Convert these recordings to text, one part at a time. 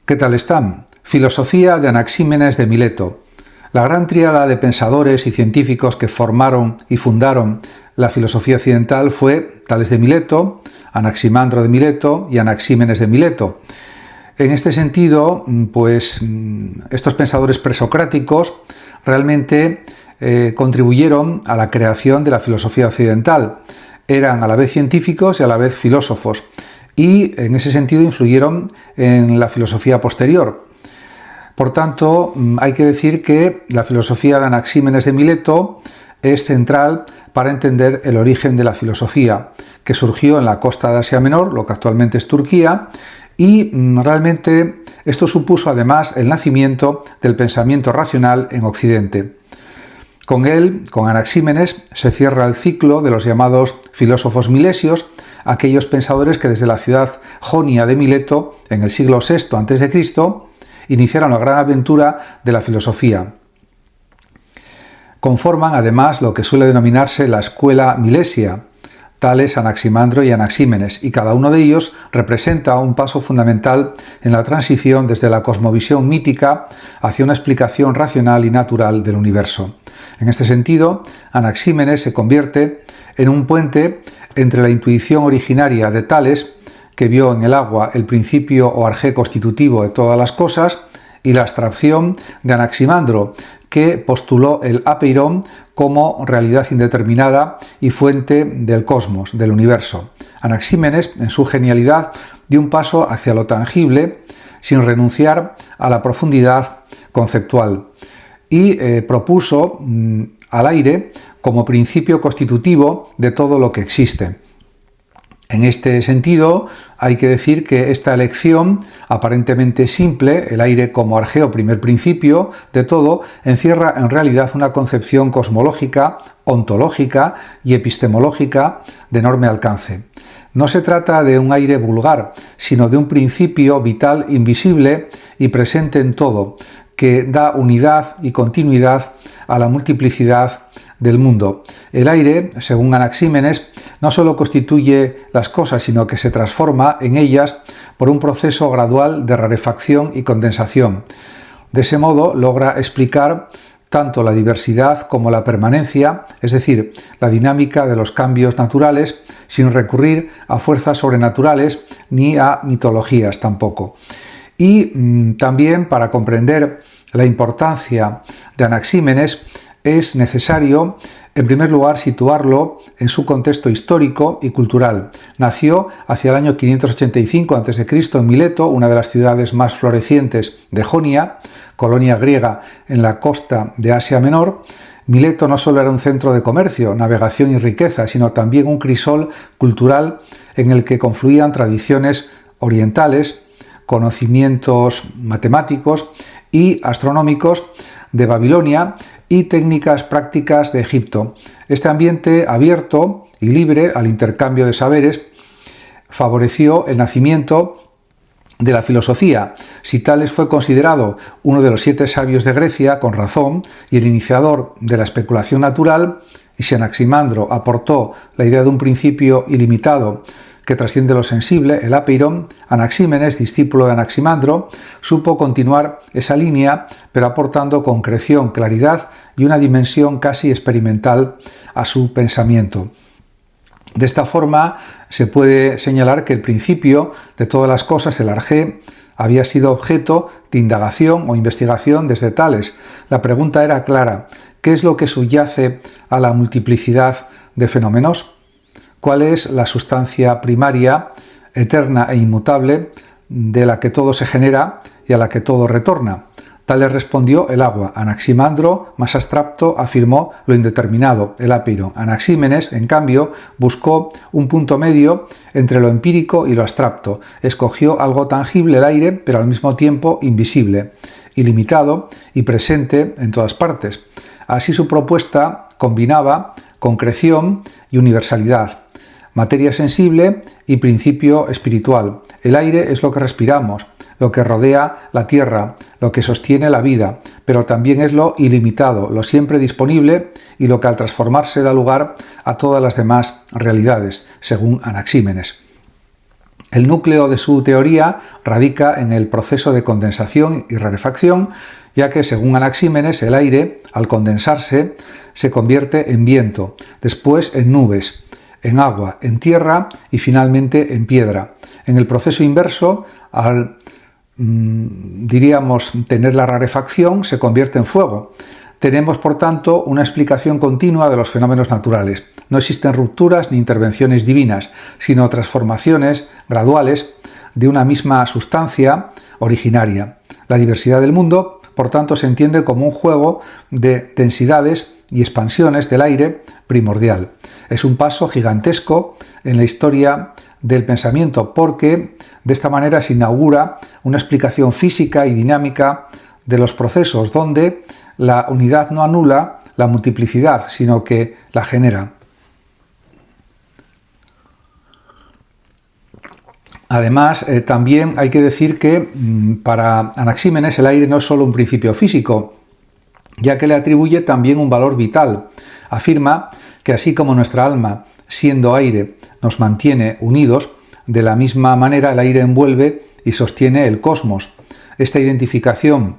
¿Qué tal están? Filosofía de Anaxímenes de Mileto. La gran tríada de pensadores y científicos que formaron y fundaron la filosofía occidental fue Tales de Mileto, Anaximandro de Mileto y Anaxímenes de Mileto. En este sentido, pues estos pensadores presocráticos realmente contribuyeron a la creación de la filosofía occidental. Eran a la vez científicos y a la vez filósofos, y en ese sentido influyeron en la filosofía posterior. Por tanto, hay que decir que la filosofía de Anaxímenes de Mileto es central para entender el origen de la filosofía, que surgió en la costa de Asia Menor, lo que actualmente es Turquía, y realmente esto supuso además el nacimiento del pensamiento racional en Occidente. Con él, con Anaxímenes, se cierra el ciclo de los llamados filósofos milesios, aquellos pensadores que desde la ciudad jonia de Mileto, en el siglo VI a.C., iniciaron la gran aventura de la filosofía. Conforman además lo que suele denominarse la escuela milesia, Tales, Anaximandro y Anaxímenes, y cada uno de ellos representa un paso fundamental en la transición desde la cosmovisión mítica hacia una explicación racional y natural del universo. En este sentido, Anaxímenes se convierte en un puente entre la intuición originaria de Tales, que vio en el agua el principio o arjé constitutivo de todas las cosas, y la abstracción de Anaximandro, que postuló el apeirón como realidad indeterminada y fuente del cosmos, del universo. Anaxímenes, en su genialidad, dio un paso hacia lo tangible sin renunciar a la profundidad conceptual y propuso al aire como principio constitutivo de todo lo que existe. En este sentido, hay que decir que esta elección, aparentemente simple, el aire como arjeo primer principio de todo, encierra en realidad una concepción cosmológica, ontológica y epistemológica de enorme alcance. No se trata de un aire vulgar, sino de un principio vital invisible y presente en todo, que da unidad y continuidad a la multiplicidad del mundo. El aire, según Anaxímenes, no solo constituye las cosas, sino que se transforma en ellas por un proceso gradual de rarefacción y condensación. De ese modo logra explicar tanto la diversidad como la permanencia, es decir, la dinámica de los cambios naturales, sin recurrir a fuerzas sobrenaturales ni a mitologías tampoco. Y también, para comprender la importancia de Anaxímenes, es necesario, en primer lugar, situarlo en su contexto histórico y cultural. Nació hacia el año 585 a.C. en Mileto, una de las ciudades más florecientes de Jonia, colonia griega en la costa de Asia Menor. Mileto no solo era un centro de comercio, navegación y riqueza, sino también un crisol cultural en el que confluían tradiciones orientales, conocimientos matemáticos y astronómicos de Babilonia y técnicas prácticas de Egipto. Este ambiente abierto y libre al intercambio de saberes favoreció el nacimiento de la filosofía. Si Tales fue considerado uno de los 7 sabios de Grecia, con razón, y el iniciador de la especulación natural, y si Anaximandro aportó la idea de un principio ilimitado que trasciende lo sensible, el apeirón, Anaxímenes, discípulo de Anaximandro, supo continuar esa línea, pero aportando concreción, claridad y una dimensión casi experimental a su pensamiento. De esta forma, se puede señalar que el principio de todas las cosas, el arjé, había sido objeto de indagación o investigación desde Tales. La pregunta era clara: ¿qué es lo que subyace a la multiplicidad de fenómenos? ¿Cuál es la sustancia primaria, eterna e inmutable, de la que todo se genera y a la que todo retorna? Tales respondió el agua. Anaximandro, más abstracto, afirmó lo indeterminado, el apeirón. Anaxímenes, en cambio, buscó un punto medio entre lo empírico y lo abstracto. Escogió algo tangible, el aire, pero al mismo tiempo invisible, ilimitado y presente en todas partes. Así su propuesta combinaba concreción y universalidad, materia sensible y principio espiritual. El aire es lo que respiramos, lo que rodea la tierra, lo que sostiene la vida, pero también es lo ilimitado, lo siempre disponible y lo que al transformarse da lugar a todas las demás realidades, según Anaxímenes. El núcleo de su teoría radica en el proceso de condensación y rarefacción, ya que, según Anaxímenes, el aire, al condensarse, se convierte en viento, después en nubes, en agua, en tierra y finalmente en piedra. En el proceso inverso, al tener la rarefacción, se convierte en fuego. Tenemos, por tanto, una explicación continua de los fenómenos naturales. No existen rupturas ni intervenciones divinas, sino transformaciones graduales de una misma sustancia originaria. La diversidad del mundo, por tanto, se entiende como un juego de densidades y expansiones del aire primordial. Es un paso gigantesco en la historia del pensamiento, porque de esta manera se inaugura una explicación física y dinámica de los procesos, donde la unidad no anula la multiplicidad, sino que la genera. Además, también hay que decir que para Anaxímenes el aire no es solo un principio físico, ya que le atribuye también un valor vital. Afirma que así como nuestra alma, siendo aire, nos mantiene unidos, de la misma manera el aire envuelve y sostiene el cosmos. Esta identificación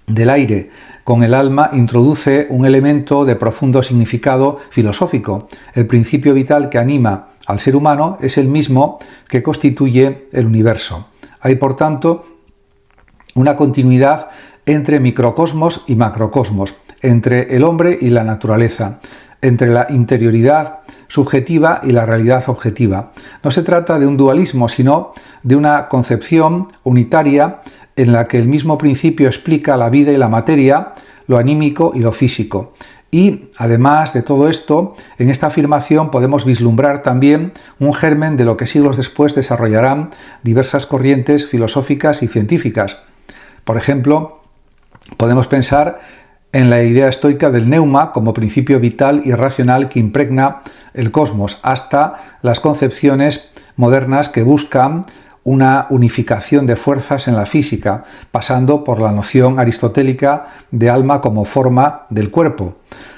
del aire con el alma introduce un elemento de profundo significado filosófico. El principio vital que anima al ser humano es el mismo que constituye el universo. Hay, por tanto, una continuidad entre microcosmos y macrocosmos, entre el hombre y la naturaleza, entre la interioridad subjetiva y la realidad objetiva. No se trata de un dualismo, sino de una concepción unitaria en la que el mismo principio explica la vida y la materia, lo anímico y lo físico. Y, además de todo esto, en esta afirmación podemos vislumbrar también un germen de lo que siglos después desarrollarán diversas corrientes filosóficas y científicas. Por ejemplo, podemos pensar en la idea estoica del neuma como principio vital y racional que impregna el cosmos, hasta las concepciones modernas que buscan una unificación de fuerzas en la física, pasando por la noción aristotélica de alma como forma del cuerpo.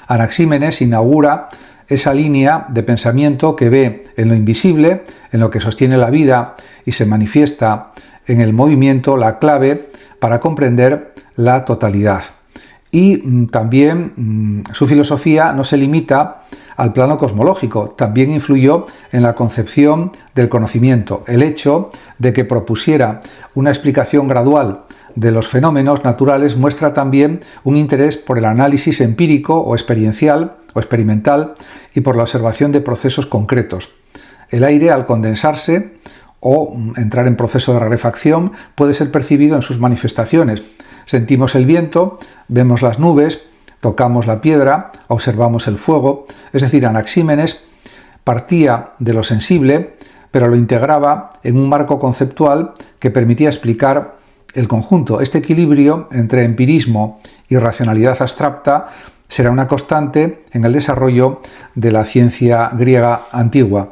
Anaxímenes inaugura esa línea de pensamiento que ve en lo invisible, en lo que sostiene la vida y se manifiesta en el movimiento, la clave para comprender la totalidad. Y también su filosofía no se limita al plano cosmológico, también influyó en la concepción del conocimiento. El hecho de que propusiera una explicación gradual de los fenómenos naturales muestra también un interés por el análisis empírico o experiencial o experimental y por la observación de procesos concretos. El aire, al condensarse o entrar en proceso de rarefacción, puede ser percibido en sus manifestaciones. Sentimos el viento, vemos las nubes, tocamos la piedra, observamos el fuego. Es decir, Anaxímenes partía de lo sensible, pero lo integraba en un marco conceptual que permitía explicar el conjunto. Este equilibrio entre empirismo y racionalidad abstracta será una constante en el desarrollo de la ciencia griega antigua.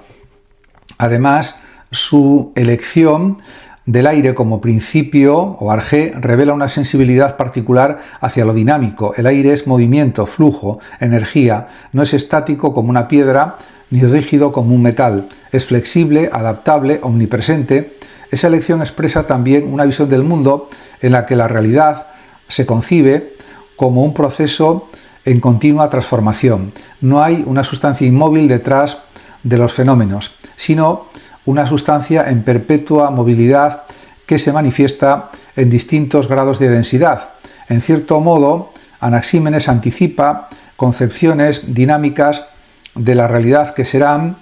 Además, su elección del aire como principio o arjé revela una sensibilidad particular hacia lo dinámico. El aire es movimiento, flujo, energía, no es estático como una piedra ni rígido como un metal, es flexible, adaptable, omnipresente. Esa elección expresa también una visión del mundo en la que la realidad se concibe como un proceso en continua transformación. No hay una sustancia inmóvil detrás de los fenómenos, sino una sustancia en perpetua movilidad que se manifiesta en distintos grados de densidad. En cierto modo, Anaxímenes anticipa concepciones dinámicas de la realidad que serán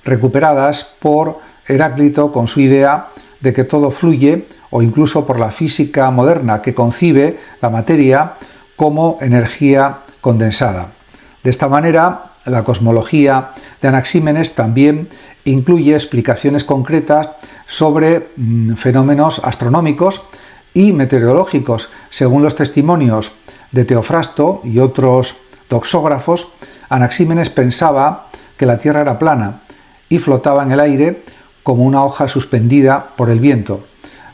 recuperadas por Heráclito con su idea de que todo fluye, o incluso por la física moderna que concibe la materia como energía condensada. De esta manera, la cosmología de Anaxímenes también incluye explicaciones concretas sobre fenómenos astronómicos y meteorológicos. Según los testimonios de Teofrasto y otros doxógrafos, Anaxímenes pensaba que la Tierra era plana y flotaba en el aire como una hoja suspendida por el viento.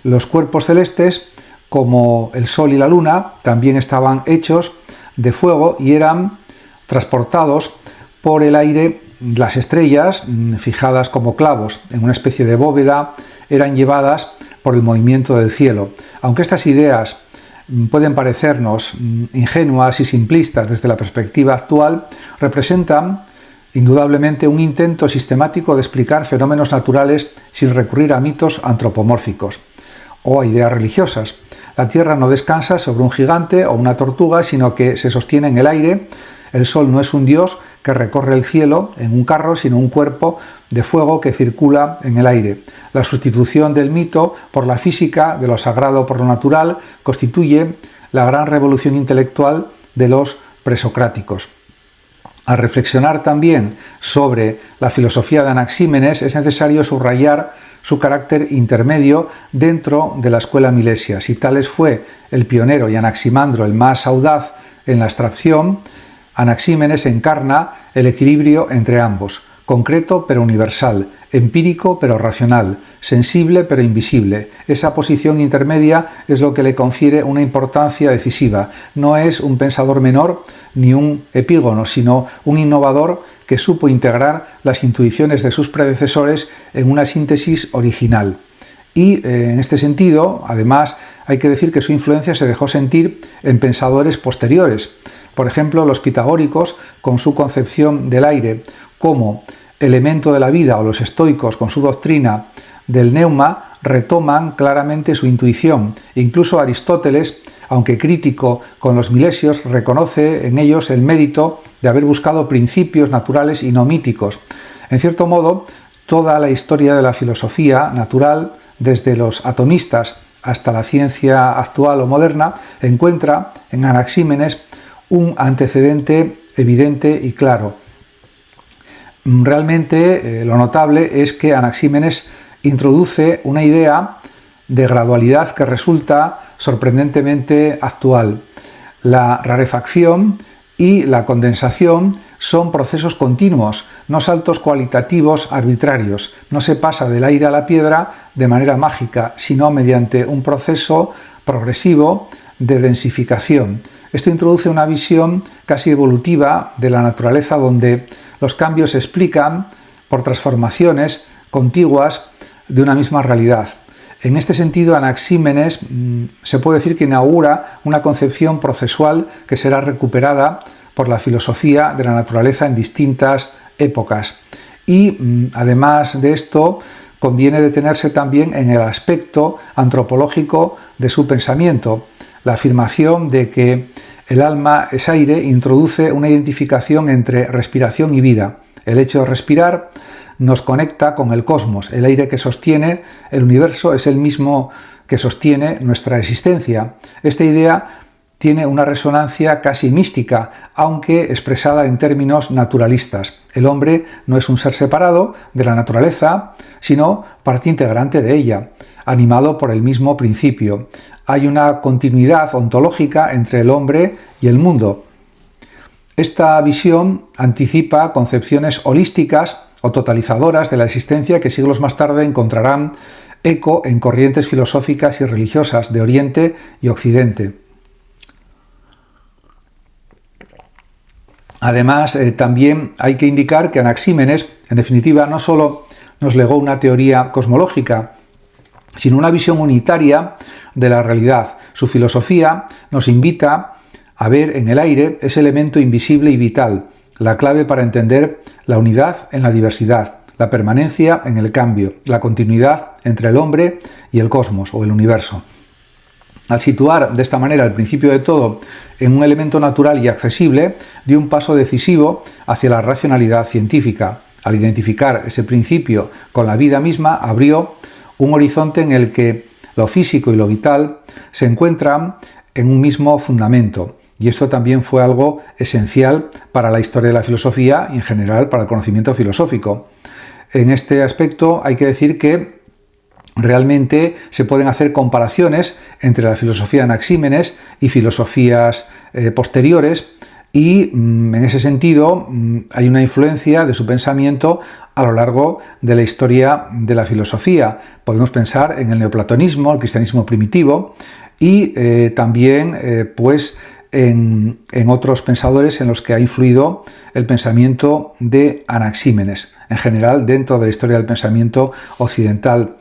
Los cuerpos celestes, como el Sol y la Luna, también estaban hechos de fuego y eran transportados por el aire las estrellas, fijadas como clavos en una especie de bóveda, eran llevadas por el movimiento del cielo. Aunque estas ideas pueden parecernos ingenuas y simplistas desde la perspectiva actual, representan indudablemente un intento sistemático de explicar fenómenos naturales sin recurrir a mitos antropomórficos o a ideas religiosas. La Tierra no descansa sobre un gigante o una tortuga, sino que se sostiene en el aire. El Sol no es un dios que recorre el cielo en un carro, sino un cuerpo de fuego que circula en el aire. La sustitución del mito por la física, de lo sagrado por lo natural, constituye la gran revolución intelectual de los presocráticos. Al reflexionar también sobre la filosofía de Anaxímenes, es necesario subrayar su carácter intermedio dentro de la escuela milesia. Si Tales fue el pionero y Anaximandro el más audaz en la abstracción, Anaxímenes encarna el equilibrio entre ambos, concreto pero universal, empírico pero racional, sensible pero invisible. Esa posición intermedia es lo que le confiere una importancia decisiva. No es un pensador menor ni un epígono, sino un innovador que supo integrar las intuiciones de sus predecesores en una síntesis original. Y en este sentido, además, hay que decir que su influencia se dejó sentir en pensadores posteriores. Por ejemplo, los pitagóricos, con su concepción del aire como elemento de la vida, o los estoicos, con su doctrina del neuma, retoman claramente su intuición. Incluso Aristóteles, aunque crítico con los milesios, reconoce en ellos el mérito de haber buscado principios naturales y no míticos. En cierto modo, toda la historia de la filosofía natural, desde los atomistas hasta la ciencia actual o moderna, encuentra en Anaxímenes un antecedente evidente y claro. Realmente lo notable es que Anaxímenes introduce una idea de gradualidad que resulta sorprendentemente actual. La rarefacción y la condensación son procesos continuos, no saltos cualitativos arbitrarios. No se pasa del aire a la piedra de manera mágica, sino mediante un proceso progresivo de densificación. Esto introduce una visión casi evolutiva de la naturaleza, donde los cambios se explican por transformaciones contiguas de una misma realidad. En este sentido, Anaxímenes se puede decir que inaugura una concepción procesual que será recuperada por la filosofía de la naturaleza en distintas épocas. Y además de esto, conviene detenerse también en el aspecto antropológico de su pensamiento. La afirmación de que el alma es aire introduce una identificación entre respiración y vida. El hecho de respirar nos conecta con el cosmos. El aire que sostiene el universo es el mismo que sostiene nuestra existencia. Esta idea tiene una resonancia casi mística, aunque expresada en términos naturalistas. El hombre no es un ser separado de la naturaleza, sino parte integrante de ella, animado por el mismo principio. Hay una continuidad ontológica entre el hombre y el mundo. Esta visión anticipa concepciones holísticas o totalizadoras de la existencia que siglos más tarde encontrarán eco en corrientes filosóficas y religiosas de Oriente y Occidente. Además, también hay que indicar que Anaxímenes, en definitiva, no solo nos legó una teoría cosmológica, sino una visión unitaria de la realidad. Su filosofía nos invita a ver en el aire ese elemento invisible y vital, la clave para entender la unidad en la diversidad, la permanencia en el cambio, la continuidad entre el hombre y el cosmos o el universo. Al situar de esta manera el principio de todo en un elemento natural y accesible, dio un paso decisivo hacia la racionalidad científica. Al identificar ese principio con la vida misma, abrió un horizonte en el que lo físico y lo vital se encuentran en un mismo fundamento. Y esto también fue algo esencial para la historia de la filosofía y en general para el conocimiento filosófico. En este aspecto hay que decir que realmente se pueden hacer comparaciones entre la filosofía de Anaxímenes y filosofías posteriores, y en ese sentido hay una influencia de su pensamiento a lo largo de la historia de la filosofía. Podemos pensar en el neoplatonismo, el cristianismo primitivo, y también en otros pensadores en los que ha influido el pensamiento de Anaxímenes, en general dentro de la historia del pensamiento occidental.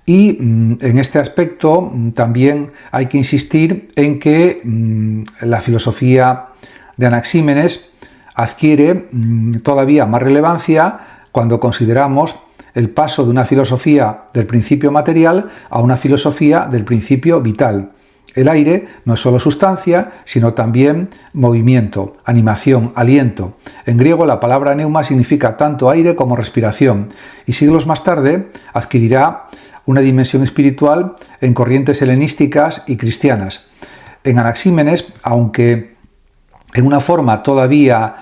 Y en este aspecto también hay que insistir en que la filosofía de Anaxímenes adquiere todavía más relevancia cuando consideramos el paso de una filosofía del principio material a una filosofía del principio vital. El aire no es solo sustancia, sino también movimiento, animación, aliento. En griego la palabra neuma significa tanto aire como respiración, y siglos más tarde adquirirá una dimensión espiritual en corrientes helenísticas y cristianas. En Anaxímenes, aunque en una forma todavía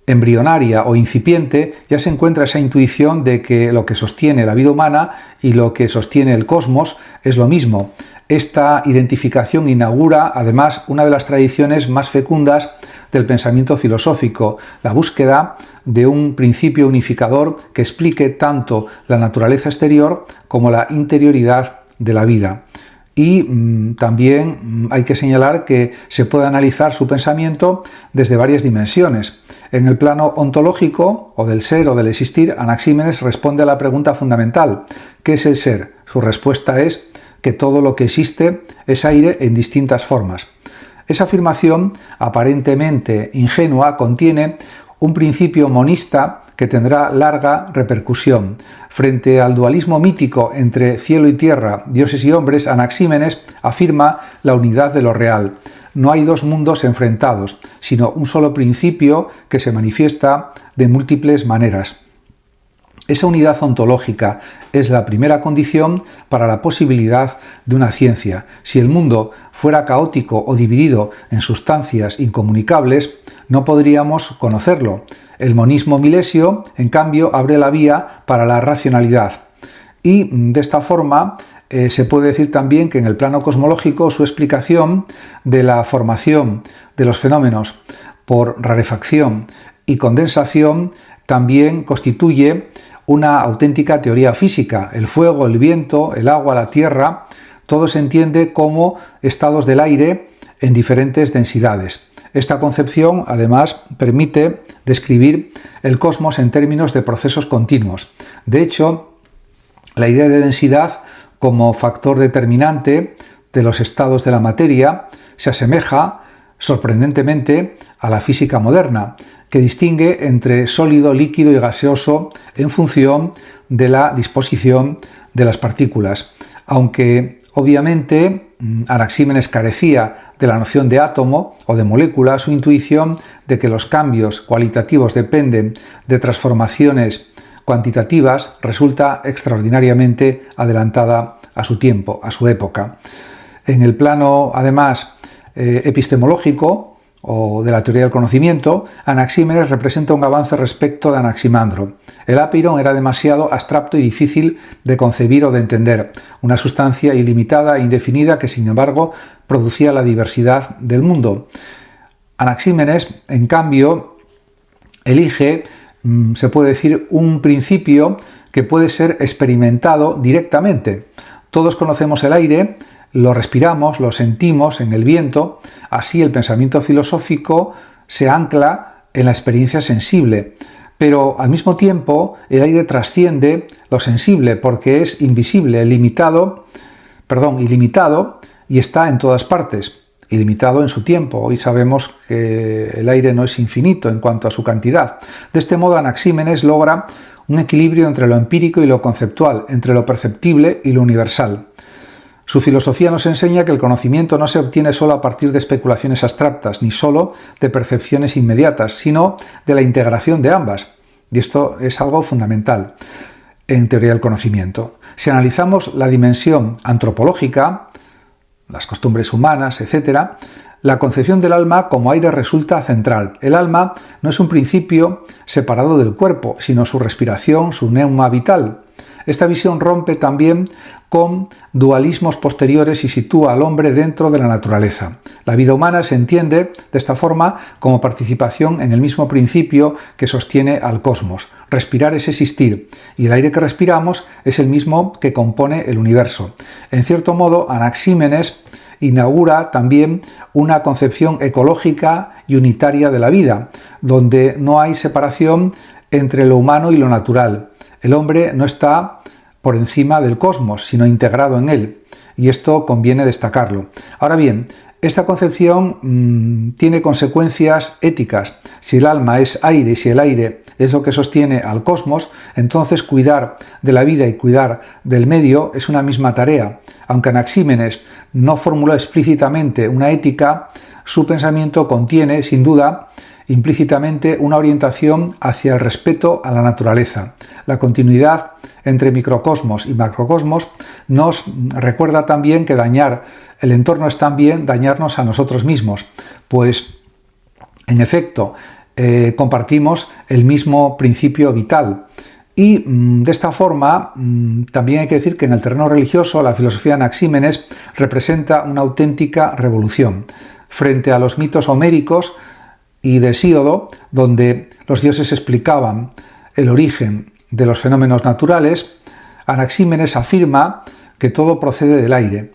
embrionaria o incipiente, ya se encuentra esa intuición de que lo que sostiene la vida humana y lo que sostiene el cosmos es lo mismo. Esta identificación inaugura, además, una de las tradiciones más fecundas del pensamiento filosófico, la búsqueda de un principio unificador que explique tanto la naturaleza exterior como la interioridad de la vida. Y también hay que señalar que se puede analizar su pensamiento desde varias dimensiones. En el plano ontológico, o del ser o del existir, Anaxímenes responde a la pregunta fundamental: ¿qué es el ser? Su respuesta es que todo lo que existe es aire en distintas formas. Esa afirmación, aparentemente ingenua, contiene un principio monista que tendrá larga repercusión. Frente al dualismo mítico entre cielo y tierra, dioses y hombres, Anaxímenes afirma la unidad de lo real. No hay dos mundos enfrentados, sino un solo principio que se manifiesta de múltiples maneras. Esa unidad ontológica es la primera condición para la posibilidad de una ciencia. Si el mundo fuera caótico o dividido en sustancias incomunicables, no podríamos conocerlo. El monismo milesio, en cambio, abre la vía para la racionalidad. Y de esta forma se puede decir también que en el plano cosmológico su explicación de la formación de los fenómenos por rarefacción y condensación también constituye una auténtica teoría física. El fuego, el viento, el agua, la tierra, todo se entiende como estados del aire en diferentes densidades. Esta concepción, además, permite describir el cosmos en términos de procesos continuos. De hecho, la idea de densidad como factor determinante de los estados de la materia se asemeja sorprendentemente a la física moderna, que distingue entre sólido, líquido y gaseoso en función de la disposición de las partículas. Aunque obviamente Anaxímenes carecía de la noción de átomo o de molécula, su intuición de que los cambios cualitativos dependen de transformaciones cuantitativas resulta extraordinariamente adelantada a su tiempo, a su época. En el plano, además, epistemológico o de la teoría del conocimiento, Anaxímenes representa un avance respecto de Anaximandro. El apeiron era demasiado abstracto y difícil de concebir o de entender, una sustancia ilimitada e indefinida que, sin embargo, producía la diversidad del mundo. Anaxímenes, en cambio, elige, se puede decir, un principio que puede ser experimentado directamente. Todos conocemos el aire, lo respiramos, lo sentimos en el viento. Así el pensamiento filosófico se ancla en la experiencia sensible, pero al mismo tiempo el aire trasciende lo sensible porque es invisible, ilimitado y está en todas partes, ilimitado en su tiempo. Hoy sabemos que el aire no es infinito en cuanto a su cantidad. De este modo Anaxímenes logra un equilibrio entre lo empírico y lo conceptual, entre lo perceptible y lo universal. Su filosofía nos enseña que el conocimiento no se obtiene solo a partir de especulaciones abstractas, ni solo de percepciones inmediatas, sino de la integración de ambas. Y esto es algo fundamental en teoría del conocimiento. Si analizamos la dimensión antropológica, las costumbres humanas, etc., la concepción del alma como aire resulta central. El alma no es un principio separado del cuerpo, sino su respiración, su neuma vital. Esta visión rompe también con dualismos posteriores y sitúa al hombre dentro de la naturaleza. La vida humana se entiende de esta forma como participación en el mismo principio que sostiene al cosmos. Respirar es existir, y el aire que respiramos es el mismo que compone el universo. En cierto modo, Anaxímenes inaugura también una concepción ecológica y unitaria de la vida, donde no hay separación entre lo humano y lo natural. El hombre no está por encima del cosmos, sino integrado en él, y esto conviene destacarlo. Ahora bien, esta concepción tiene consecuencias éticas. Si el alma es aire y si el aire es lo que sostiene al cosmos, entonces cuidar de la vida y cuidar del medio es una misma tarea. Aunque Anaxímenes no formuló explícitamente una ética, su pensamiento contiene, sin duda, implícitamente una orientación hacia el respeto a la naturaleza. La continuidad entre microcosmos y macrocosmos nos recuerda también que dañar el entorno es también dañarnos a nosotros mismos, pues en efecto compartimos el mismo principio vital. Y de esta forma también hay que decir que en el terreno religioso la filosofía de Anaxímenes representa una auténtica revolución. Frente a los mitos homéricos y de Hesíodo, donde los dioses explicaban el origen de los fenómenos naturales, Anaxímenes afirma que todo procede del aire.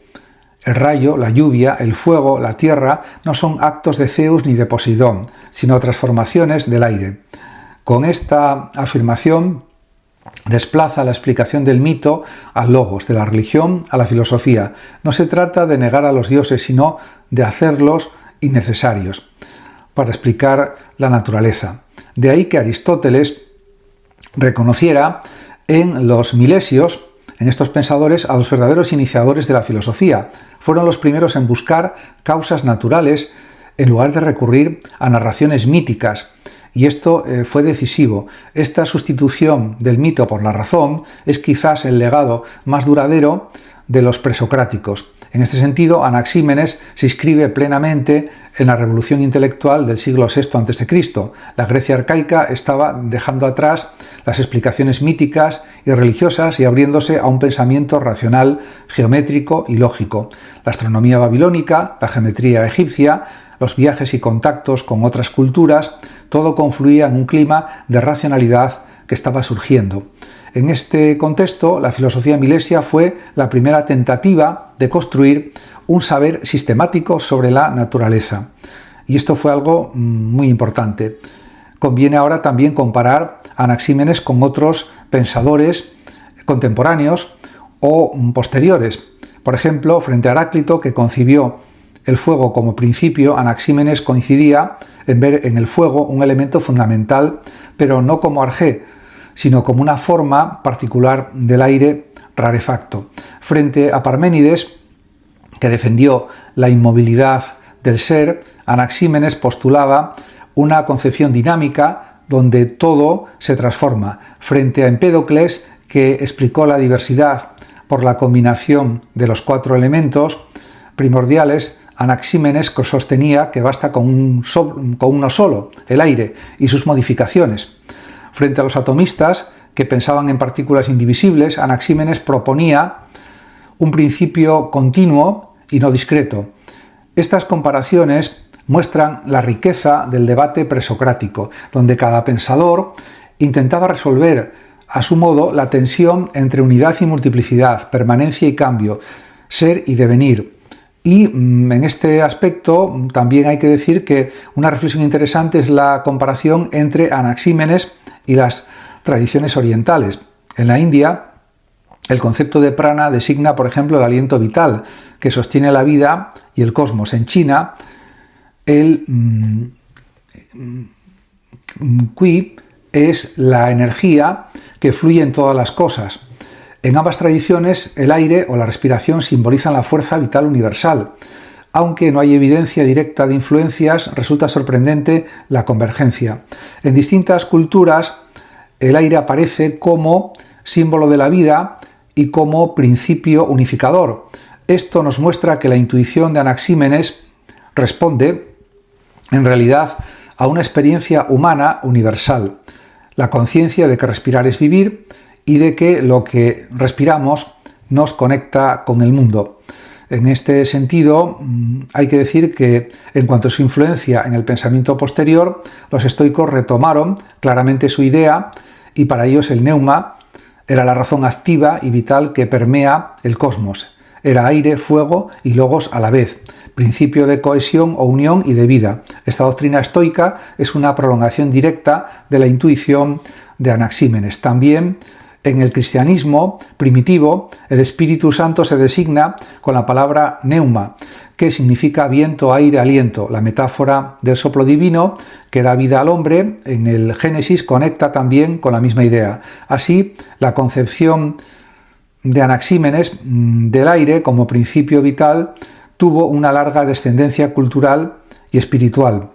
El rayo, la lluvia, el fuego, la tierra no son actos de Zeus ni de Poseidón, sino transformaciones del aire. Con esta afirmación desplaza la explicación del mito al logos, de la religión a la filosofía. No se trata de negar a los dioses, sino de hacerlos innecesarios para explicar la naturaleza. De ahí que Aristóteles reconociera en los milesios, en estos pensadores, a los verdaderos iniciadores de la filosofía. Fueron los primeros en buscar causas naturales en lugar de recurrir a narraciones míticas. Y esto fue decisivo. Esta sustitución del mito por la razón es quizás el legado más duradero de los presocráticos. En este sentido, Anaxímenes se inscribe plenamente en la revolución intelectual del siglo VI a.C. La Grecia arcaica estaba dejando atrás las explicaciones míticas y religiosas y abriéndose a un pensamiento racional, geométrico y lógico. La astronomía babilónica, la geometría egipcia, los viajes y contactos con otras culturas, todo confluía en un clima de racionalidad que estaba surgiendo. En este contexto, la filosofía milesia fue la primera tentativa de construir un saber sistemático sobre la naturaleza. Y esto fue algo muy importante. Conviene ahora también comparar a Anaxímenes con otros pensadores contemporáneos o posteriores. Por ejemplo, frente a Heráclito, que concibió el fuego como principio, Anaxímenes coincidía en ver en el fuego un elemento fundamental, pero no como arjé, sino como una forma particular del aire rarefacto. Frente a Parménides, que defendió la inmovilidad del ser, Anaxímenes postulaba una concepción dinámica donde todo se transforma. Frente a Empédocles, que explicó la diversidad por la combinación de los 4 elementos primordiales, Anaxímenes sostenía que basta con uno solo, el aire, y sus modificaciones. Frente a los atomistas, que pensaban en partículas indivisibles, Anaxímenes proponía un principio continuo y no discreto. Estas comparaciones muestran la riqueza del debate presocrático, donde cada pensador intentaba resolver a su modo la tensión entre unidad y multiplicidad, permanencia y cambio, ser y devenir. Y en este aspecto también hay que decir que una reflexión interesante es la comparación entre Anaxímenes y las tradiciones orientales. En la India, el concepto de prana designa, por ejemplo, el aliento vital que sostiene la vida y el cosmos. En China, el qi es la energía que fluye en todas las cosas. En ambas tradiciones, el aire o la respiración simbolizan la fuerza vital universal. Aunque no hay evidencia directa de influencias, resulta sorprendente la convergencia. En distintas culturas, el aire aparece como símbolo de la vida y como principio unificador. Esto nos muestra que la intuición de Anaxímenes responde, en realidad, a una experiencia humana universal. La conciencia de que respirar es vivir y de que lo que respiramos nos conecta con el mundo. En este sentido, hay que decir que, en cuanto a su influencia en el pensamiento posterior, los estoicos retomaron claramente su idea y para ellos el neuma era la razón activa y vital que permea el cosmos. Era aire, fuego y logos a la vez, principio de cohesión o unión y de vida. Esta doctrina estoica es una prolongación directa de la intuición de Anaxímenes. También en el cristianismo primitivo, el Espíritu Santo se designa con la palabra neuma, que significa viento, aire, aliento. La metáfora del soplo divino que da vida al hombre en el Génesis conecta también con la misma idea. Así, la concepción de Anaxímenes del aire como principio vital tuvo una larga descendencia cultural y espiritual.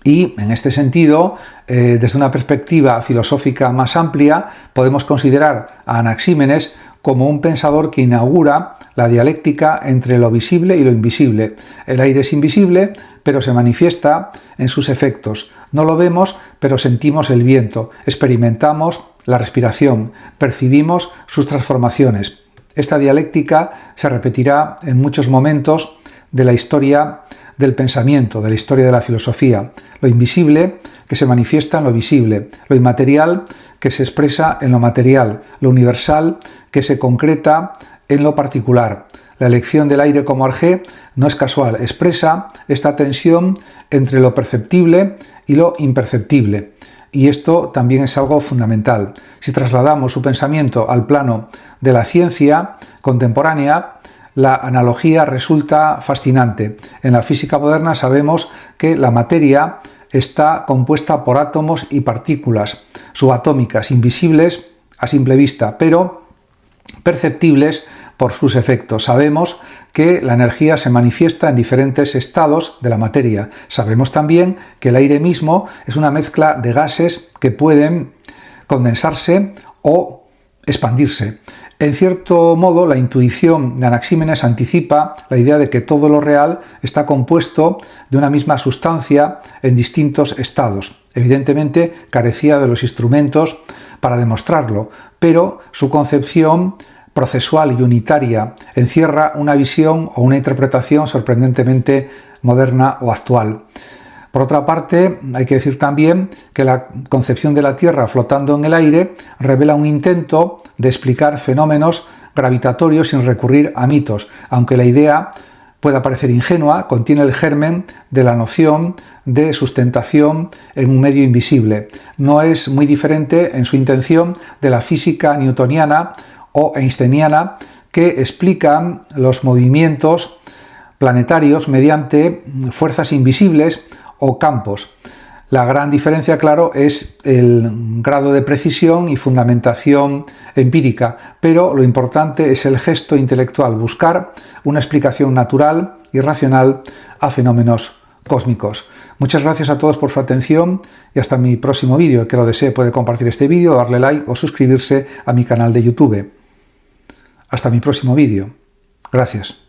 Y en este sentido, desde una perspectiva filosófica más amplia, podemos considerar a Anaxímenes como un pensador que inaugura la dialéctica entre lo visible y lo invisible. El aire es invisible, pero se manifiesta en sus efectos. No lo vemos, pero sentimos el viento, experimentamos la respiración, percibimos sus transformaciones. Esta dialéctica se repetirá en muchos momentos de la historia del pensamiento, de la historia de la filosofía. Lo invisible que se manifiesta en lo visible, lo inmaterial que se expresa en lo material, lo universal que se concreta en lo particular. La elección del aire como arjé no es casual, expresa esta tensión entre lo perceptible y lo imperceptible. Y esto también es algo fundamental. Si trasladamos su pensamiento al plano de la ciencia contemporánea, la analogía resulta fascinante. En la física moderna sabemos que la materia está compuesta por átomos y partículas subatómicas, invisibles a simple vista, pero perceptibles por sus efectos. Sabemos que la energía se manifiesta en diferentes estados de la materia. Sabemos también que el aire mismo es una mezcla de gases que pueden condensarse o expandirse. En cierto modo, la intuición de Anaxímenes anticipa la idea de que todo lo real está compuesto de una misma sustancia en distintos estados. Evidentemente, carecía de los instrumentos para demostrarlo, pero su concepción procesual y unitaria encierra una visión o una interpretación sorprendentemente moderna o actual. Por otra parte, hay que decir también que la concepción de la Tierra flotando en el aire revela un intento de explicar fenómenos gravitatorios sin recurrir a mitos, aunque la idea pueda parecer ingenua, contiene el germen de la noción de sustentación en un medio invisible. No es muy diferente en su intención de la física newtoniana o einsteiniana, que explican los movimientos planetarios mediante fuerzas invisibles o campos. La gran diferencia, claro, es el grado de precisión y fundamentación empírica, pero lo importante es el gesto intelectual, buscar una explicación natural y racional a fenómenos cósmicos. Muchas gracias a todos por su atención y hasta mi próximo vídeo. El que lo desee puede compartir este vídeo, darle like o suscribirse a mi canal de YouTube. Hasta mi próximo vídeo. Gracias.